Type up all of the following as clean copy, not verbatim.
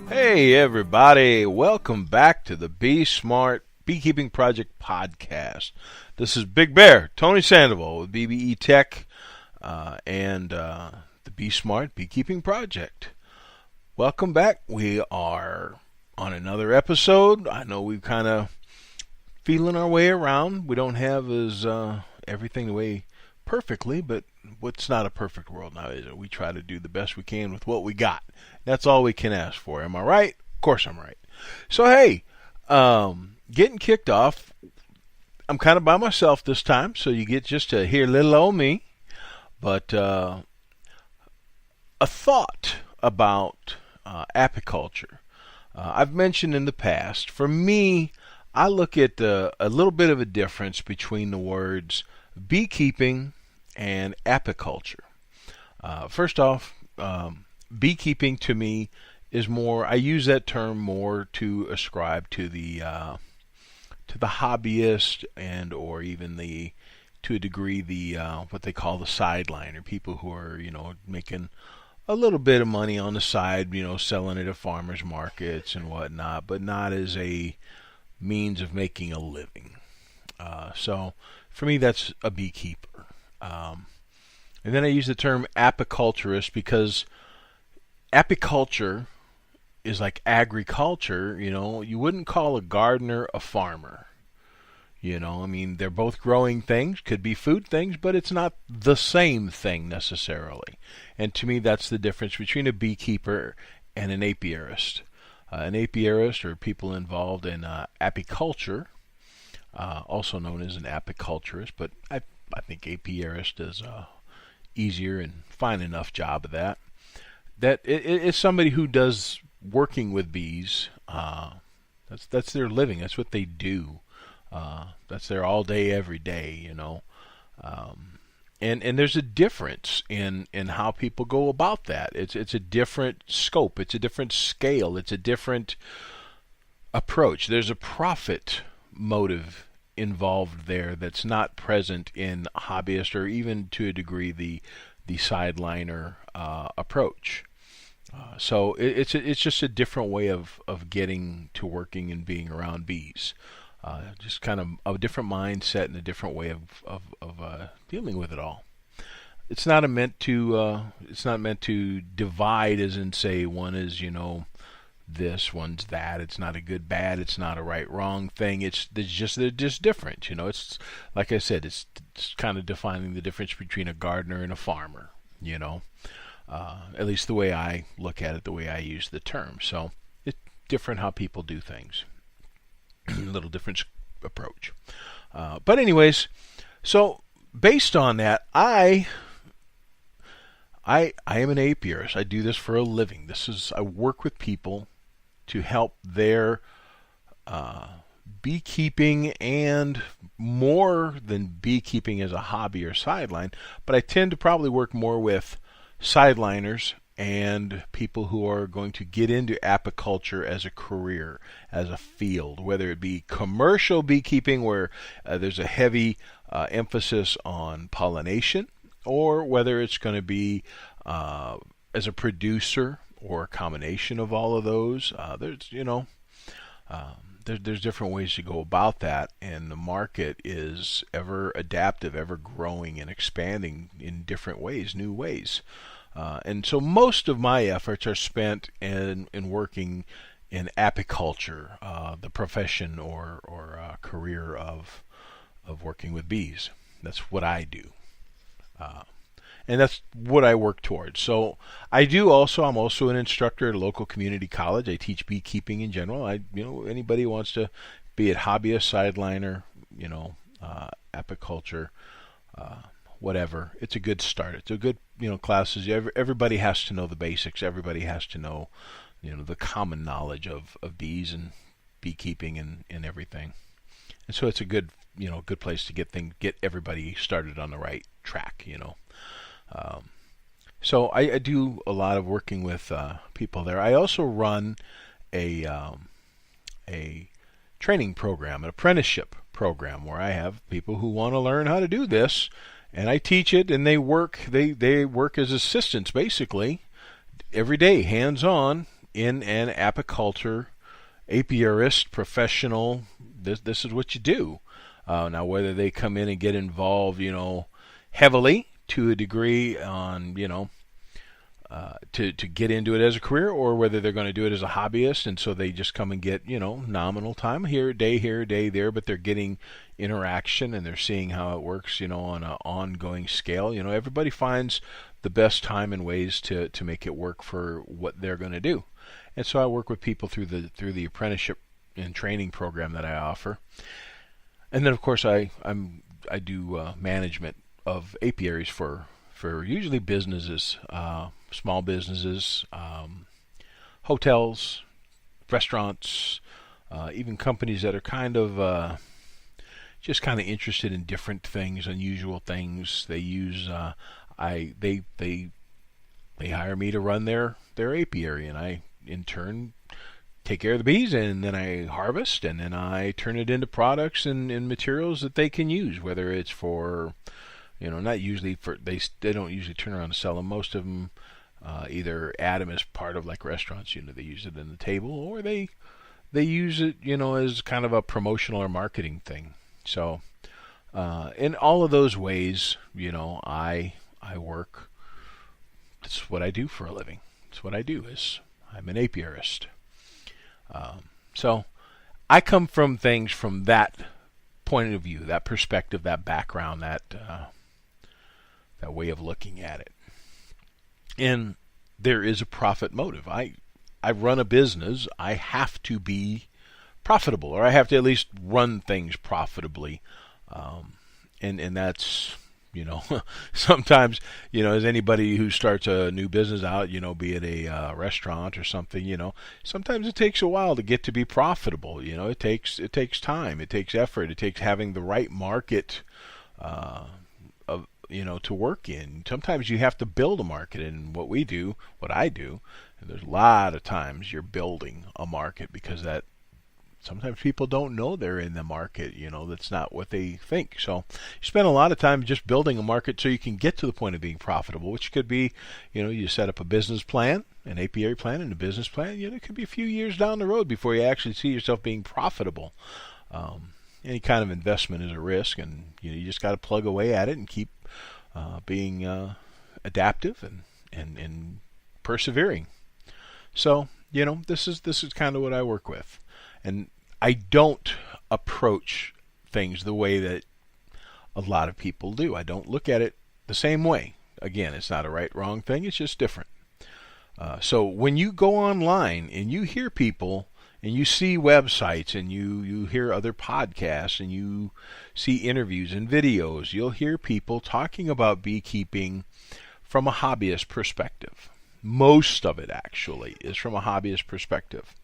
Hey everybody, welcome back to the Be Smart Beekeeping Project podcast. This is Big Bear, Tony Sandoval with BBE Tech and the Be Smart Beekeeping Project. Welcome back. We are on another episode. I know we've kind of feeling our way around. We don't have as everything the way perfectly, but what's not a perfect world now, is it? We try to do the best we can with what we got. That's all we can ask for. Am I right? Of course I'm right. So hey, getting kicked off. I'm kind of by myself this time, so you get just to hear little old me. But a thought about apiculture. I've mentioned in the past, for me, I look at a little bit of a difference between the words beekeeping and apiculture. First off, beekeeping to me is more, I use that term more to ascribe to the hobbyist, and or even the, to a degree, the what they call the sideliner, people who are, making a little bit of money on the side, selling it at farmers markets and whatnot, but not as a means of making a living. So for me, that's a beekeeper. And then I use the term apiculturist because apiculture is like agriculture. You wouldn't call a gardener a farmer. They're both growing things, could be food things, but it's not the same thing necessarily. And to me, that's the difference between a beekeeper and an apiarist. An apiarist are people involved in apiculture, also known as an apiculturist, but I think apiarist is easier and fine enough job of that. That it's somebody who does working with bees. That's their living. That's what they do. That's their all day, every day. And there's a difference in how people go about that. It's a different scope. It's a different scale. It's a different approach. There's a profit motive involved there that's not present in hobbyist, or even to a degree the sideliner approach. So it's just a different way of getting to working and being around bees. Just kind of a different mindset and a different way of dealing with it all. It's not meant to divide, as in say one is this, one's that. It's not a good bad. It's not a right wrong thing. They're just different. It's like I said. It's kind of defining the difference between a gardener and a farmer. At least the way I look at it, the way I use the term. So it's different how people do things. A little different approach. But anyways, so based on that, I am an apiarist. I do this for a living. I work with people to help their beekeeping, and more than beekeeping as a hobby or sideline, but I tend to probably work more with sideliners and people who are going to get into apiculture as a career, as a field, whether it be commercial beekeeping where there's a heavy emphasis on pollination, or whether it's going to be as a producer, or a combination of all of those. There's different ways to go about that, and the market is ever adaptive, ever growing and expanding in different ways, new ways. And so most of my efforts are spent in working in apiculture, the profession or career of working with bees. That's what I do. And that's what I work towards. So I'm also an instructor at a local community college. I teach beekeeping in general. Anybody who wants to be it hobbyist, sideliner, apiculture, whatever. It's a good start. It's a good, classes. Everybody has to know the basics. Everybody has to know, the common knowledge of bees and beekeeping and everything. And so it's a good, good place to get everybody started on the right track, So I do a lot of working with people there. I also run a training program, an apprenticeship program, where I have people who want to learn how to do this, and I teach it, and they work as assistants basically every day, hands-on in an apiculture, apiarist professional, this is what you do. Now, whether they come in and get involved, heavily to a degree on, to get into it as a career, or whether they're going to do it as a hobbyist, and so they just come and get, nominal time here, a day there, but they're getting interaction and they're seeing how it works, on an ongoing scale. Everybody finds the best time and ways to make it work for what they're going to do. And so I work with people through the apprenticeship and training program that I offer. And then, of course, I do management of apiaries for usually businesses, small businesses, hotels, restaurants, even companies that are kind of just kind of interested in different things, unusual things. They use they hire me to run their apiary, and I in turn take care of the bees, and then I harvest, and then I turn it into products and materials that they can use, whether it's for, not usually for, they don't usually turn around and sell them. Most of them either add them as part of, like restaurants, they use it in the table, or they use it, as kind of a promotional or marketing thing. So in all of those ways, I work. That's what I do for a living. That's what I do. I'm an apiarist. So I come from things from that point of view, that perspective, that background, that way of looking at it. And there is a profit motive. I run a business. I have to be profitable, or I have to at least run things profitably. And that's, sometimes, as anybody who starts a new business out, be it a restaurant or something, sometimes it takes a while to get to be profitable. It takes time, it takes effort, it takes having the right market, to work in. Sometimes you have to build a market, and what I do, and there's a lot of times you're building a market, because that sometimes people don't know they're in the market. That's not what they think. So you spend a lot of time just building a market so you can get to the point of being profitable, which could be, you set up a business plan, an apiary plan, and a business plan. It could be a few years down the road before you actually see yourself being profitable. Any kind of investment is a risk, and you just got to plug away at it and keep being adaptive and persevering. So this is kind of what I work with. And I don't approach things the way that a lot of people do. I don't look at it the same way. Again, it's not a right, wrong thing. It's just different. So when you go online and you hear people and you see websites and you hear other podcasts and you see interviews and videos, you'll hear people talking about beekeeping from a hobbyist perspective. Most of it actually is from a hobbyist perspective.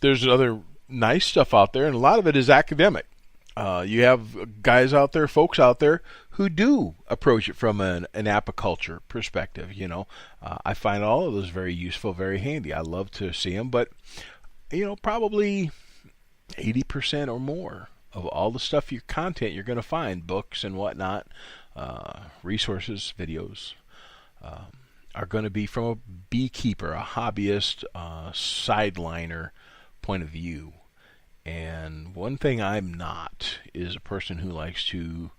There's other nice stuff out there, and a lot of it is academic. You have guys out there, folks out there, who do approach it from an apiculture perspective. I find all of those very useful, very handy. I love to see them, but probably 80% or more of all the stuff, your content you're going to find, books and whatnot, resources, videos, are going to be from a beekeeper, a hobbyist, sideliner point of view. And one thing I'm not is a person who likes to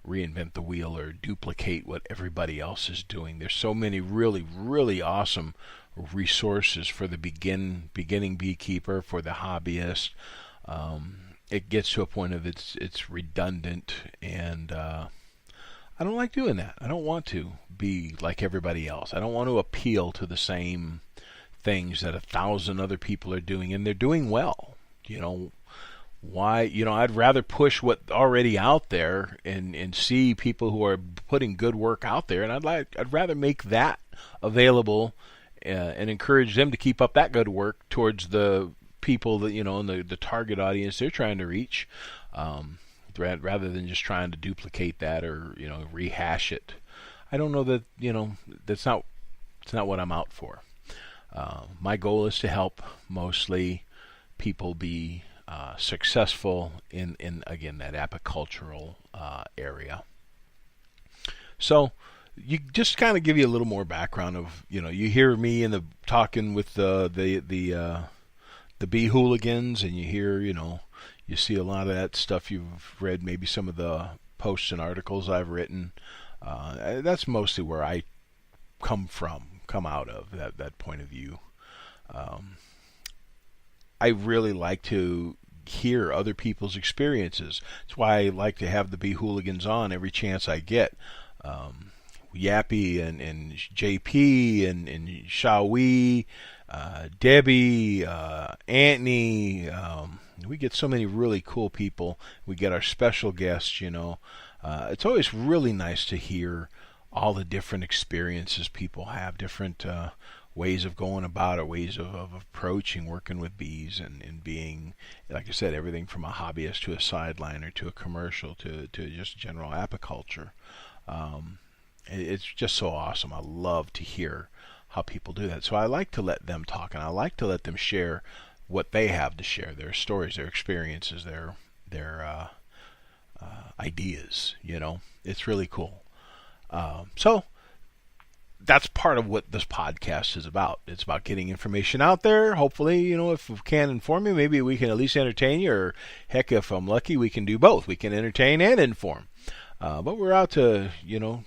reinvent the wheel or duplicate what everybody else is doing. There's so many really, really awesome resources for the beginning beekeeper, for the hobbyist. It gets to a point of it's redundant, and I don't like doing that. I don't want to be like everybody else. I don't want to appeal to the same things that 1,000 other people are doing, and they're doing well. Why? I'd rather push what's already out there and see people who are putting good work out there, and I'd rather make that available and encourage them to keep up that good work towards the people that and the target audience they're trying to reach. Rather than just trying to duplicate that or rehash it. I don't know that it's not what I'm out for. My goal is to help mostly people be successful in again that apicultural area. So you just kind of give you a little more background of, you hear me in the talking with the Beehooligans, and you hear, you see a lot of that stuff you've read, maybe some of the posts and articles I've written. That's mostly where I come out of, that point of view. I really like to hear other people's experiences. That's why I like to have the Beehooligans on every chance I get. Yappy and JP and Shawi, Debbie, Anthony. We get so many really cool people. We get our special guests, It's always really nice to hear all the different experiences people have, different ways of going about it, ways of approaching working with bees and being, like I said, everything from a hobbyist to a sideliner to a commercial to just general apiculture. It's just so awesome. I love to hear how people do that. So I like to let them talk, and I like to let them share what they have to share, their stories, their experiences, their ideas. It's really cool. So that's part of what this podcast is about. It's about getting information out there. Hopefully, if we can inform you, maybe we can at least entertain you, or heck, if I'm lucky, we can do both. We can entertain and inform. But we're out to,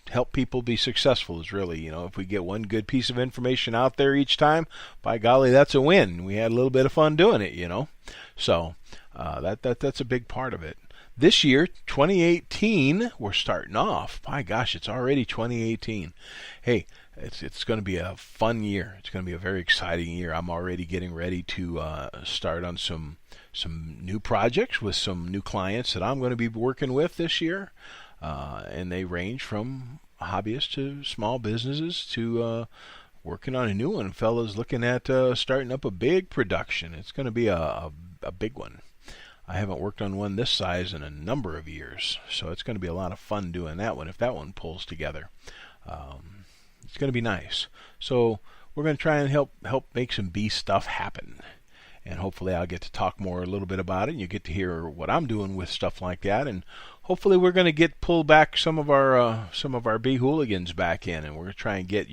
help people be successful is really, if we get one good piece of information out there each time, by golly, that's a win. We had a little bit of fun doing it, So that's a big part of it. This year, 2018, we're starting off. My gosh, it's already 2018. Hey, it's going to be a fun year. It's going to be a very exciting year. I'm already getting ready to start on some new projects with some new clients that I'm going to be working with this year. And they range from hobbyists to small businesses to working on a new one. Fellas looking at starting up a big production. It's going to be a big one. I haven't worked on one this size in a number of years, so it's going to be a lot of fun doing that one if that one pulls together. It's going to be nice. So we're going to try and help make some bee stuff happen. And hopefully I'll get to talk a little bit about it, and you get to hear what I'm doing with stuff like that. And hopefully we're going to pull back some of our Beehooligans back in, and we're going to try and get,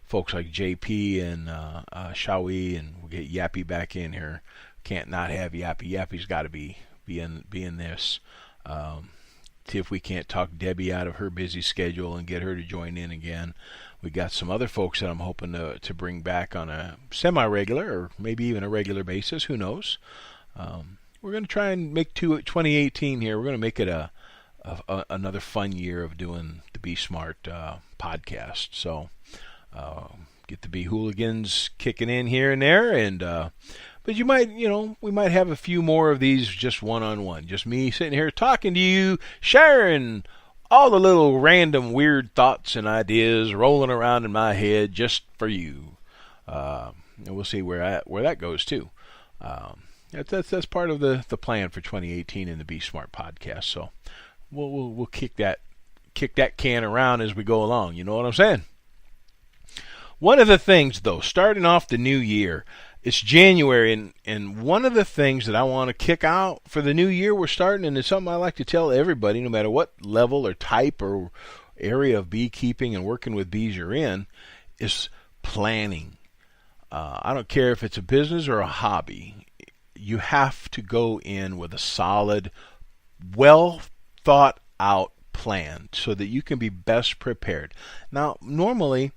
folks like JP and Shawi, and we'll get Yappy back in here. Can't not have Yappy. Yappy's got to be in this. See if we can't talk Debbie out of her busy schedule and get her to join in again. We got some other folks that I'm hoping to bring back on a semi-regular or maybe even a regular basis. Who knows? We're going to try and make 2018 here. We're going to make it another fun year of doing the Be Smart podcast. So get the Beehooligans kicking in here and there, and but you might, we might have a few more of these just one-on-one. Just me sitting here talking to you, sharing all the little random weird thoughts and ideas rolling around in my head just for you. And we'll see where that goes too. That's part of the plan for 2018 in the Be Smart podcast. So we'll kick that can around as we go along. You know what I'm saying? One of the things, though, starting off the new year, it's January, and one of the things that I want to kick out for the new year we're starting, and it's something I like to tell everybody, no matter what level or type or area of beekeeping and working with bees you're in, is planning. I don't care if it's a business or a hobby. You have to go in with a solid, well thought out plan so that you can be best prepared. Now, normally,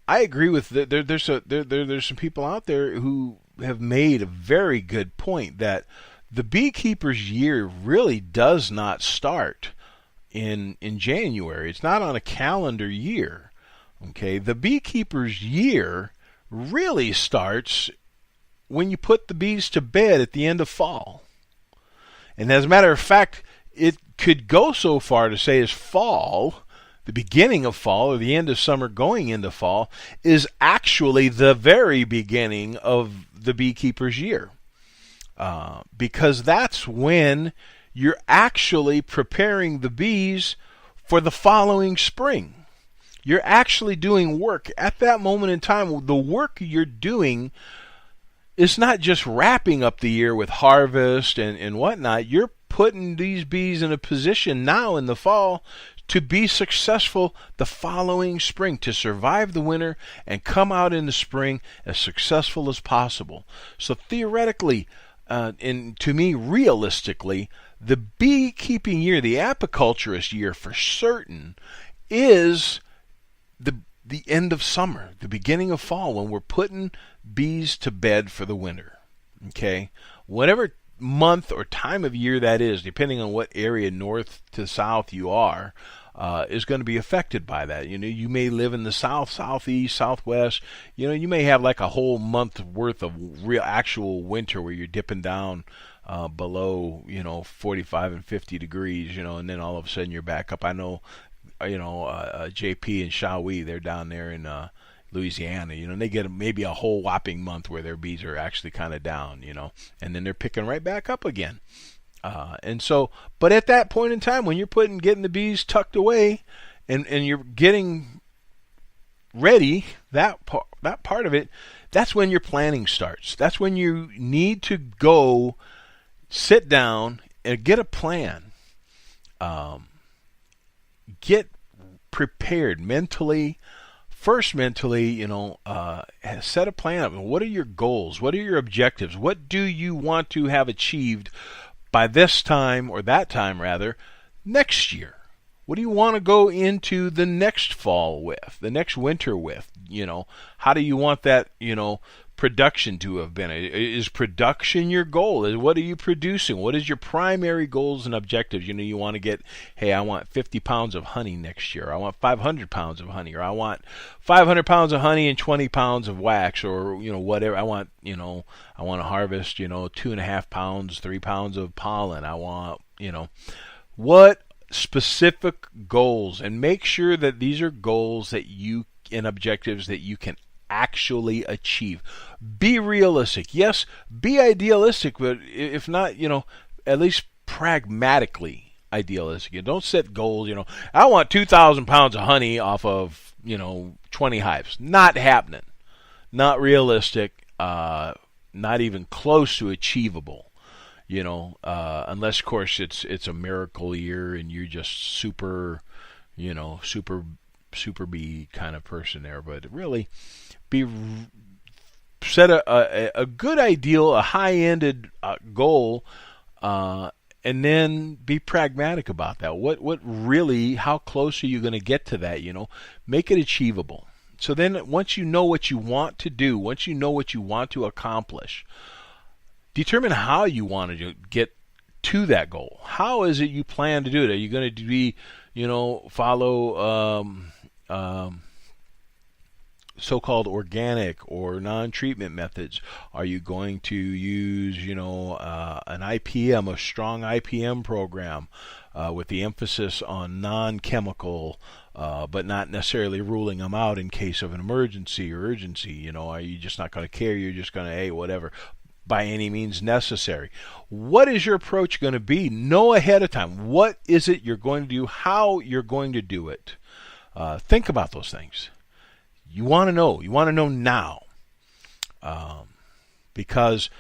I agree with there's some people out there who have made a very good point that the beekeeper's year really does not start in January. It's not on a calendar year. Okay, the beekeeper's year really starts when you put the bees to bed at the end of fall. And as a matter of fact, it could go so far to say as fall, the beginning of fall or the end of summer going into fall, is actually the very beginning of the beekeeper's year. Because that's when you're actually preparing the bees for the following spring. You're actually doing work at that moment in time. The work you're doing is not just wrapping up the year with harvest and whatnot. You're putting these bees in a position now in the fall to be successful the following spring, to survive the winter and come out in the spring as successful as possible. So theoretically, and to me realistically, the beekeeping year, the apiculturist year for certain, is the end of summer, the beginning of fall, when we're putting bees to bed for the winter. Okay? Whatever month or time of year that is, depending on what area north to south you are, is going to be affected by that. You know, you may live in the south, southeast, southwest. You know, you may have like a whole month worth of real actual winter where you're dipping down below, 45 and 50 degrees, and then all of a sudden you're back up. I know, JP and Shawi, they're down there in Louisiana, and they get maybe a whole whopping month where their bees are actually kind of down, and then they're picking right back up again. And so, but at that point in time, when you're getting the bees tucked away, and you're getting ready, that part of it, that's when your planning starts. That's when you need to go sit down and get a plan. Get prepared mentally. First, mentally, set a plan up. What are your goals? What are your objectives? What do you want to have achieved by this time, or that time rather, next year? What do you want to go into the next fall with, the next winter with? How do you want that, production to have been? Is production your goal? What are you producing? What is your primary goals and objectives? You want to get, hey, I want 50 pounds of honey next year. I want 500 pounds of honey, or I want 500 pounds of honey and 20 pounds of wax, or whatever. I want to harvest 2.5 pounds, 3 pounds of pollen. I want what specific goals, and make sure that these are goals that you and objectives that you can actually achieve. Be realistic. Yes, be idealistic, but if not, at least pragmatically idealistic. You don't set goals, I want 2,000 pounds of honey off of, 20 hives. Not happening. Not realistic. Not even close to achievable. Unless, of course, it's a miracle year and you're just super bee kind of person there. But really, set a good ideal, a high-ended goal, and then be pragmatic about that. What really, how close are you going to get to that? Make it achievable. So then, once you know what you want to do, once you know what you want to accomplish, determine how you want to get to that goal. How is it you plan to do it? Are you going to be, follow so-called organic or non-treatment methods? Are you going to use, an IPM, a strong IPM program with the emphasis on non-chemical, but not necessarily ruling them out in case of an emergency or urgency? Are you just not going to care? You're just going to, hey, whatever, by any means necessary. What is your approach going to be? Know ahead of time. What is it you're going to do? How you're going to do it? Think about those things. You want to know. You want to know now. Because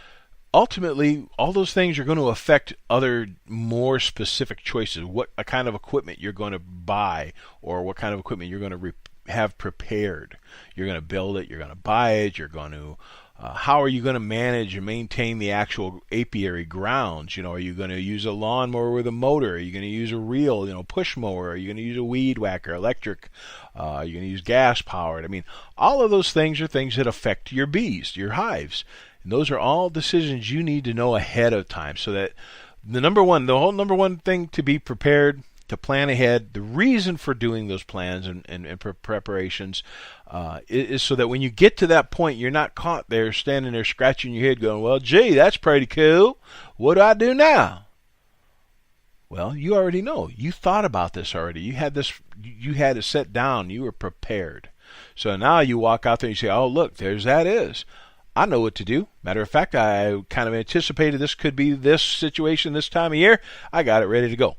ultimately, all those things are going to affect other more specific choices. What kind of equipment you're going to buy, or what kind of equipment you're going to have prepared. You're going to build it. You're going to buy it. You're going to how are you going to manage and maintain the actual apiary grounds? Are you going to use a lawnmower with a motor? Are you going to use a reel, push mower? Are you going to use a weed whacker, electric? Are you going to use gas powered? All of those things are things that affect your bees, your hives. And those are all decisions you need to know ahead of time, so that the whole number one thing to be prepared, to plan ahead. The reason for doing those plans and preparations is so that when you get to that point, you're not caught there standing there scratching your head going, well, gee, that's pretty cool. What do I do now? Well, you already know. You thought about this already. You had it set down. You were prepared. So now you walk out there and you say, oh, look, there's that is. I know what to do. Matter of fact, I kind of anticipated this could be this situation this time of year. I got it ready to go.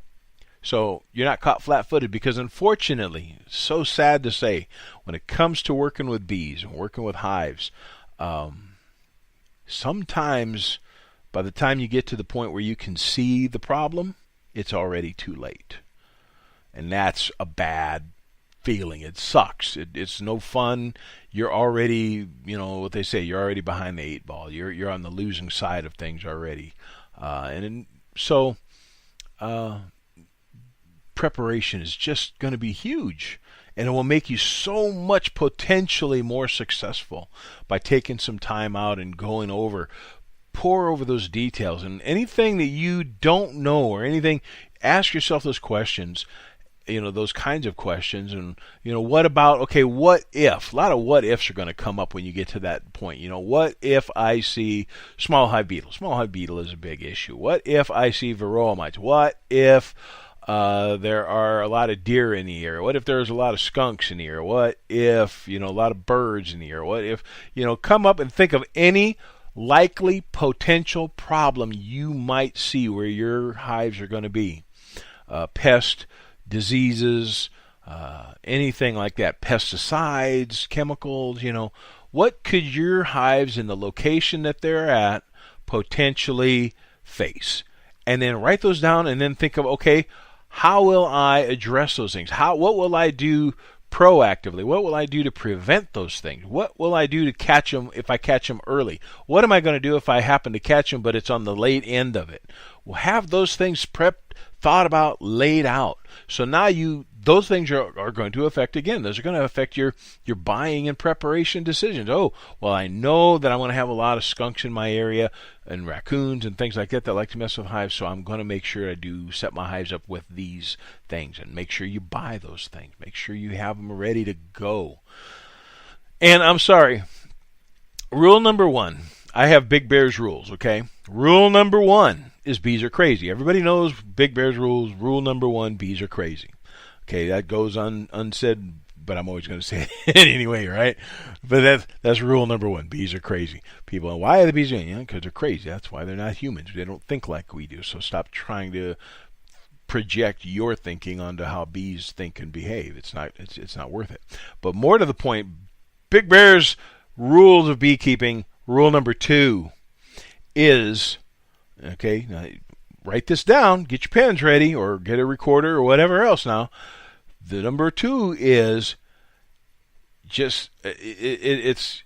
So you're not caught flat-footed, because unfortunately, so sad to say, when it comes to working with bees and working with hives, sometimes by the time you get to the point where you can see the problem, it's already too late. And that's a bad feeling. It sucks. It's no fun. You're already, what they say, you're already behind the 8 ball. You're on the losing side of things already. So preparation is just going to be huge. And it will make you so much potentially more successful by taking some time out and pour over those details. And anything that you don't know or anything, ask yourself those questions, those kinds of questions. And, what about, what if? A lot of what ifs are going to come up when you get to that point. What if I see small hive beetle? Small hive beetle is a big issue. What if I see varroa mites? What if there are a lot of deer in the area? What if there's a lot of skunks in the area? What if, a lot of birds in the area? What if, come up and think of any likely potential problem you might see where your hives are going to be. Pest, diseases, anything like that. Pesticides, chemicals, what could your hives in the location that they're at potentially face? And then write those down and then think of, how will I address those things? What will I do proactively? What will I do to prevent those things? What will I do to catch them if I catch them early? What am I going to do if I happen to catch them but it's on the late end of it? Well, have those things prepped, thought about, laid out. So now those things are going to affect, again, those are going to affect your buying and preparation decisions. Oh, well, I know that I'm going to have a lot of skunks in my area and raccoons and things like that like to mess with hives, so I'm going to make sure I do set my hives up with these things, and make sure you buy those things. Make sure you have them ready to go. And I'm sorry, rule number 1, I have Big Bear's rules, okay? Rule number 1 is bees are crazy. Everybody knows Big Bear's rules. Rule number 1, bees are crazy. Okay, that goes unsaid, but I'm always going to say it anyway, right? But that's rule number 1. Bees are crazy. People, why are the bees doing it? Because they're crazy. That's why they're not humans. They don't think like we do. So stop trying to project your thinking onto how bees think and behave. It's not worth it. But more to the point, Big Bear's rules of beekeeping, rule number 2 is, now write this down, get your pens ready, or get a recorder or whatever else now. The number 2 is just, it's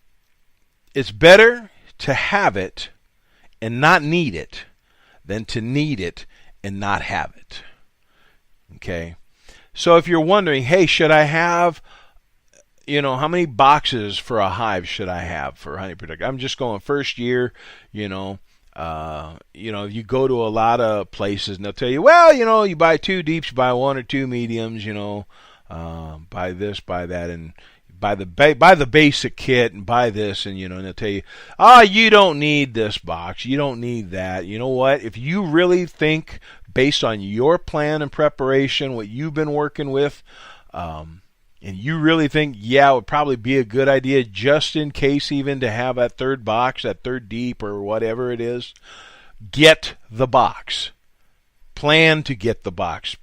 better to have it and not need it than to need it and not have it. Okay? So if you're wondering, hey, should I have, how many boxes for a hive should I have for honey production? I'm just going first year, you go to a lot of places and they'll tell you, well, you buy 2 deeps, you buy 1 or 2 mediums, buy this, buy that, and buy the basic kit and buy this, and and they'll tell you, you don't need this box, you don't need that. You know what? If you really think based on your plan and preparation, what you've been working with, and you really think, it would probably be a good idea just in case even to have that 3rd box, that 3rd deep or whatever it is, get the box. Plan to get the box.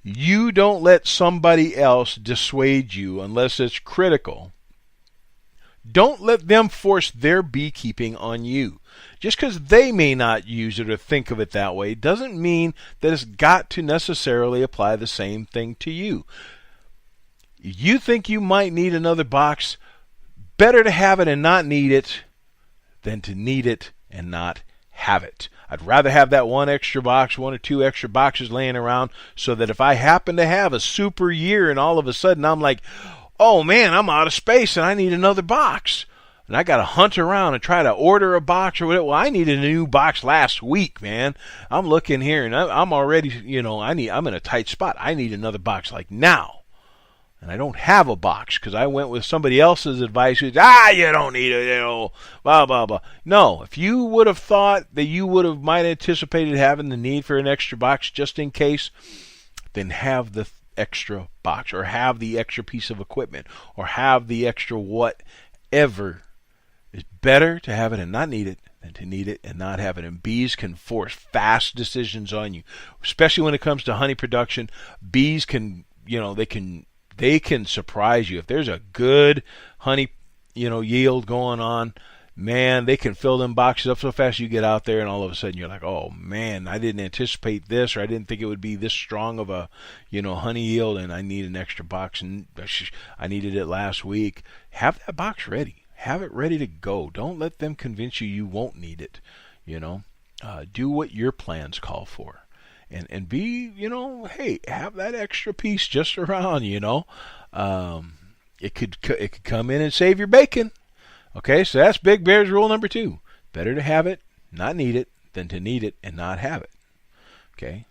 You don't let somebody else dissuade you unless it's critical. Don't let them force their beekeeping on you. Just because they may not use it or think of it that way doesn't mean that it's got to necessarily apply the same thing to you. You think you might need another box, better to have it and not need it than to need it and not have it. I'd rather have that 1 extra box, 1 or 2 extra boxes laying around, so that if I happen to have a super year and all of a sudden I'm like, oh man, I'm out of space and I need another box, and I got to hunt around and try to order a box or whatever. Well, I needed a new box last week, man. I'm looking here and I'm already, I'm in a tight spot. I need another box like now. And I don't have a box because I went with somebody else's advice. Who's, you don't need it, blah, blah, blah. No, if you would have thought that you might anticipated having the need for an extra box just in case, then have the extra box, or have the extra piece of equipment, or have the extra whatever. It's better to have it and not need it than to need it and not have it. And bees can force fast decisions on you, especially when it comes to honey production. Bees can, they can surprise you. If there's a good honey, yield going on, man, they can fill them boxes up so fast. You get out there, and all of a sudden you're like, oh man, I didn't anticipate this, or I didn't think it would be this strong of a, honey yield, and I need an extra box, and I needed it last week. Have that box ready. Have it ready to go. Don't let them convince you won't need it. Do what your plans call for. And be, hey, have that extra piece just around, It could come in and save your bacon. Okay, so that's Big Bear's rule number 2. Better to have it, not need it, than to need it and not have it. Okay?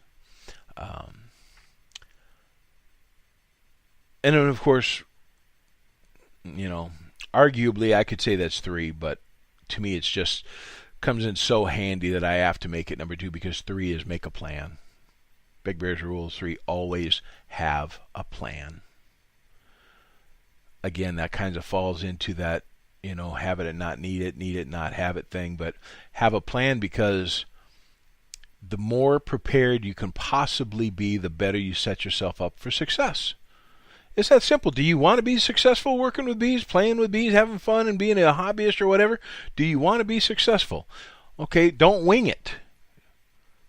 And then, of course, arguably I could say that's 3, but to me it's just comes in so handy that I have to make it number 2, because 3 is make a plan. Big Bear's rule 3, always have a plan. Again, that kind of falls into that, have it and not need it, not have it thing, but have a plan, because the more prepared you can possibly be, the better you set yourself up for success. It's that simple. Do you want to be successful working with bees, playing with bees, having fun, and being a hobbyist or whatever? Do you want to be successful? Okay, don't wing it.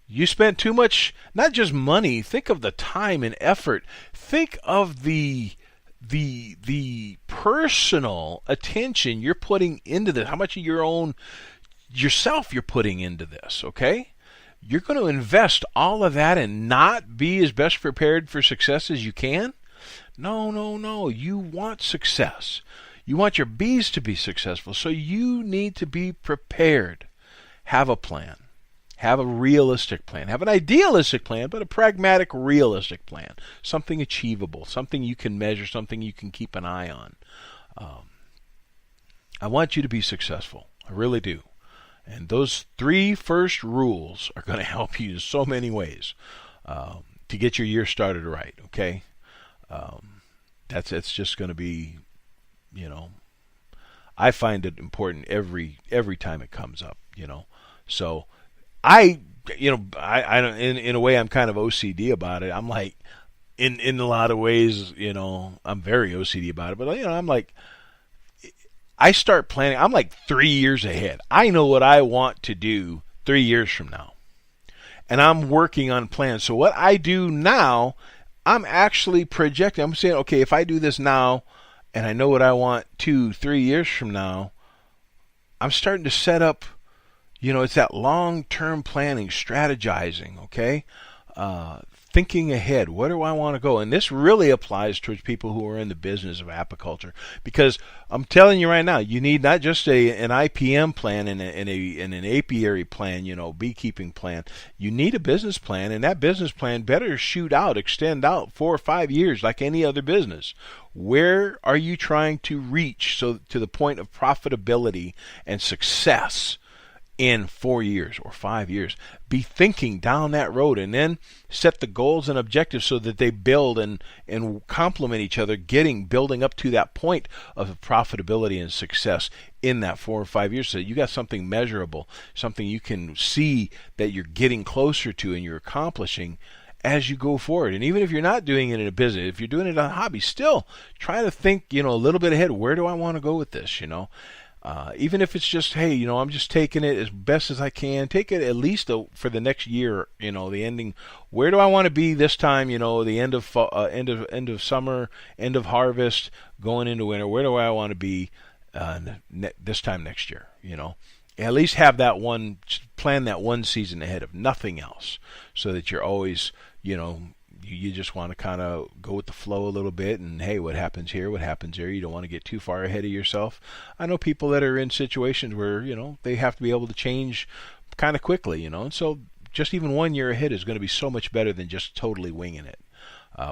You spent too much, not just money, think of the time and effort. Think of the personal attention you're putting into this, how much of your own yourself you're putting into this, okay? You're going to invest all of that and not be as best prepared for success as you can? No. You want success. You want your bees to be successful, so you need to be prepared. Have a plan. Have a realistic plan. Have an idealistic plan, but a pragmatic, realistic plan. Something achievable, something you can measure, something you can keep an eye on. I want you to be successful. I really do. And those 3 first rules are going to help you in so many ways to get your year started right, okay? That's just going to be, I find it important every time it comes up, So I don't, in a way I'm kind of OCD about it. I'm like, in a lot of ways, I'm very OCD about it, but I'm like, I start planning. I'm like 3 years ahead. I know what I want to do 3 years from now, and I'm working on plans. So what I do now, I'm actually projecting. I'm saying, okay, if I do this now, and I know what I want 2-3 years from now, I'm starting to set up. It's that long-term planning, strategizing, okay? Thinking ahead. Where do I want to go? And this really applies towards people who are in the business of apiculture, because I'm telling you right now, you need not just an IPM plan and an apiary plan, beekeeping plan. You need a business plan, and that business plan better extend out 4 or 5 years like any other business. Where are you trying to reach to the point of profitability and success in 4 years or 5 years? Be thinking down that road, and then set the goals and objectives so that they build and complement each other, building up to that point of profitability and success in that 4 or 5 years, so that you got something measurable, something you can see that you're getting closer to and you're accomplishing as you go forward. And even if you're not doing it in a business, if you're doing it in a hobby, still try to think, a little bit ahead. Where do I want to go with this, Even if it's just, hey, I'm just taking it as best as I can. Take it at least for the next year, the ending. Where do I want to be this time? The end of end of summer, end of harvest, going into winter. Where do I want to be this time next year? At least have that plan that one season ahead of nothing else, so that you're always, you just want to kind of go with the flow a little bit, and hey, what happens here, what happens there. You don't want to get too far ahead of yourself. I know people that are in situations where, they have to be able to change kind of quickly, and so just even 1 year ahead is going to be so much better than just totally winging it,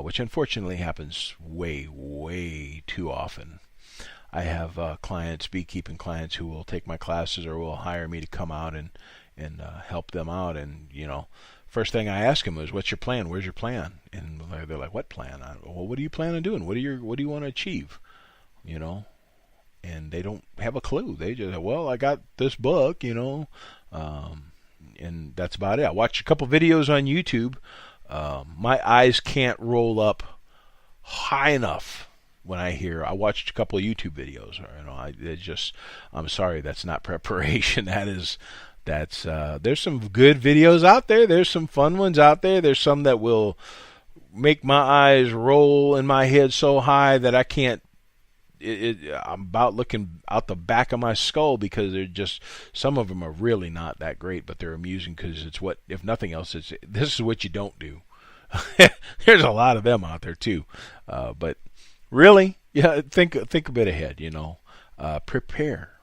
which unfortunately happens way, way too often. I have beekeeping clients who will take my classes or will hire me to come out and help them out, and first thing I ask them is, "What's your plan? Where's your plan?" And they're like, "What plan?" Well, what do you plan on doing? What do you want to achieve? And they don't have a clue. They just, well, I got this book, and that's about it. I watched a couple videos on YouTube. My eyes can't roll up high enough when I watched a couple of YouTube videos. I'm sorry, that's not preparation. There's some good videos out there. There's some fun ones out there. There's some that will make my eyes roll in my head so high that I can't. I'm about looking out the back of my skull because some of them are really not that great, but they're amusing because it's what, if nothing else, this is what you don't do. There's a lot of them out there too, but really, yeah, think a bit ahead. Prepare,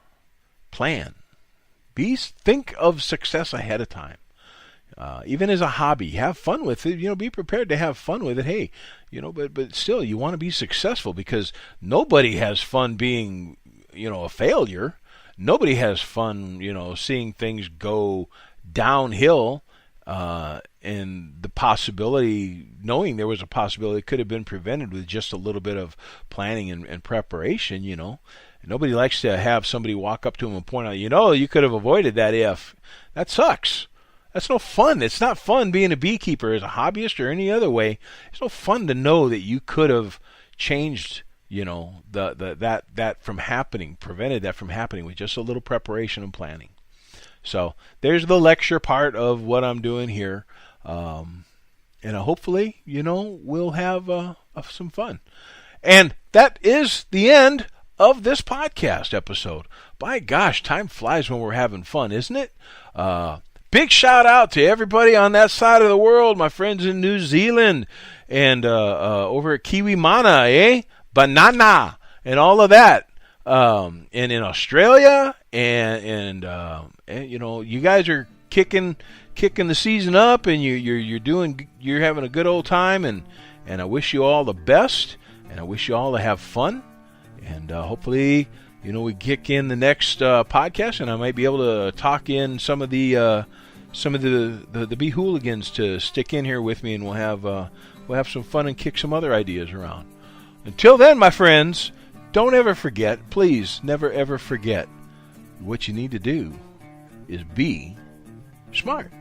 plan, think of success ahead of time. Even as a hobby, have fun with it. Be prepared to have fun with it. Hey, but still, you want to be successful because nobody has fun being, a failure. Nobody has fun, seeing things go downhill, and the possibility, knowing there was a possibility, it could have been prevented with just a little bit of planning and preparation. Nobody likes to have somebody walk up to them and point out, you could have avoided that if. That sucks. That's no fun. It's not fun being a beekeeper as a hobbyist or any other way. It's no fun to know that you could have changed, that from happening, prevented that from happening with just a little preparation and planning. So there's the lecture part of what I'm doing here, and hopefully, we'll have some fun. And that is the end of this podcast episode. By gosh, time flies when we're having fun, isn't it? Big shout out to everybody on that side of the world, my friends in New Zealand and over at Kiwi Mana, banana, and all of that, and in Australia, and you guys are kicking the season up, and you're having a good old time, and I wish you all the best, and I wish you all to have fun, and hopefully, we kick in the next podcast, and I might be able to talk in some of the Beehooligans to stick in here with me, and we'll have some fun and kick some other ideas around. Until then, my friends, don't ever forget, please never ever forget, what you need to do is be smart.